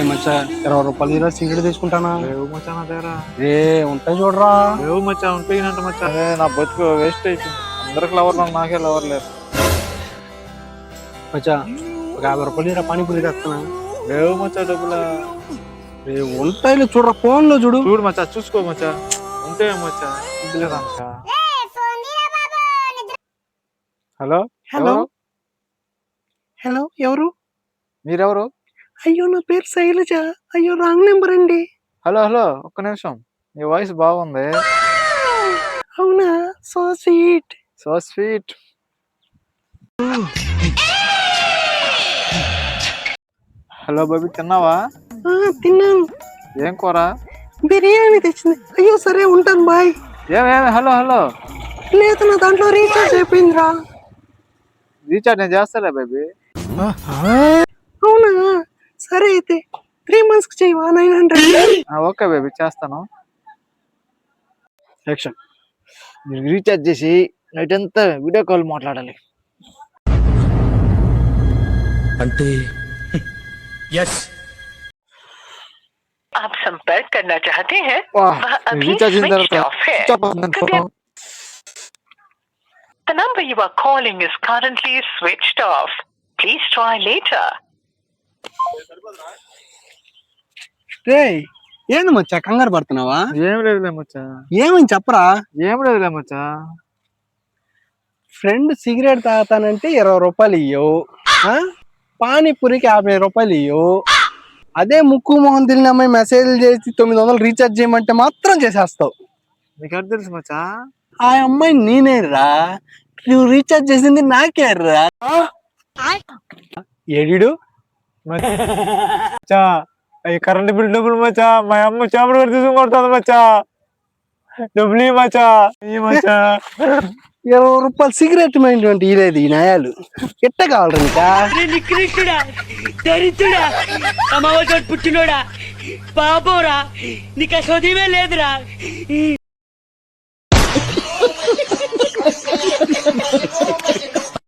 మచ్చా 20 రూపాయలు సిగరెట్ తీసుకుంటానా? లేవు మచ్చా నా దగ్గర. ఏ ఉంటాయి చూడరా. లేవు మచ్చా, ఉంటాయినంట మచ్చా. అదే నా బతుకు వేస్ట్ అయిపోయింది. అందరికి లవర్లు, నాకే లవర్ లేరు. మచ్చా ఒక 50 రూపాయలు పానీపూరి తెస్తానా? లేవు మచ్చా డబ్బులా. ఉంటాయి చూడరా, ఫోన్ లో చూడు. చూడు మచ్చా, చూసుకో మచ్చా. ఉంటాయి మచ్చా, ఇందులేదా మచ్చా. హలో హలో హలో, ఎవరు? మీరెవరు? అయ్యో నా పేరు శైలజ. అయ్యో రాంగ్ నెంబర్ అండి. హలో హలో, ఒక్క నిమిషం. మీ వాయిస్ బాగుంది. అవునా? So sweet. So sweet. Hello baby, తిన్నావా? తిన్నాను. ఏం కూర? బిర్యానీ తెచ్చింది. అయ్యో సరే ఉంటాను, బాయ్. ఏమేమి? Hello hello. లేదు, నా దాంట్లో రీఛార్జ్ అయిపోయిందిరా. రీఛార్జ్ నేను చేస్తాలే బేబీ. అవునా? సరే అయితే 3 months కి చేయవా? 900. ఓకే బేబీ, చేస్తాను. యాక్షన్. రీఛార్జ్ చేసి నైట్ అంతా వీడియో కాల్ మాట్లాడాలి. అంటే यस आप संपर्क करना चाहते हैं वाह, वह अभी रीचार्ज इन switched तरह off है. स्विच ऑफ कर कृपया The number you are calling is currently switched off. Please try later. ఏంది మచ్చా కంగారు పడుతున్నావా? ఏం లేదులే మచ్చా. ఏమని చెప్పరా. ఏం లేదులే మచ్చా. ఫ్రెండ్ సిగరెట్ తాగుతానంటే 20 రూపాయలు ఇయ్యవు, పానీపూరికి 50 రూపాయలు ఇయ్యవు. అదే ముక్కు మొహం తెలియని అమ్మాయి మెసేజ్ చేసి 900 రీఛార్జ్ చేయమంటే మాత్రం చేసేస్తావు. నీకు ఎక్కడ తెలుసు మచ్చా? ఆ అమ్మాయి నేనే రా. నువ్వు రీఛార్జ్ చేసింది నాకే రా. ఏడిడు మచ్చా, అవి కరెంట్ బిల్ డబ్బులు మచ్చా. మా అమ్మ చేపలు కూడా తీసుకుని కొడుతుంది మచ్చా. డబ్బులు ఇవ్వు మచ్చా, ఇవ్వు మచ్చా. 20 రూపాయలు సిగరెట్ మైండ్ ఇలేదు ఈ నయాలు. ఎట్ట కావాలి నీకా? నికృష్టుడా, దరిద్రుడా, అమ్మవ చోటు పుట్టినోడా, పాపోరా, నీకు సోదమే లేదురా.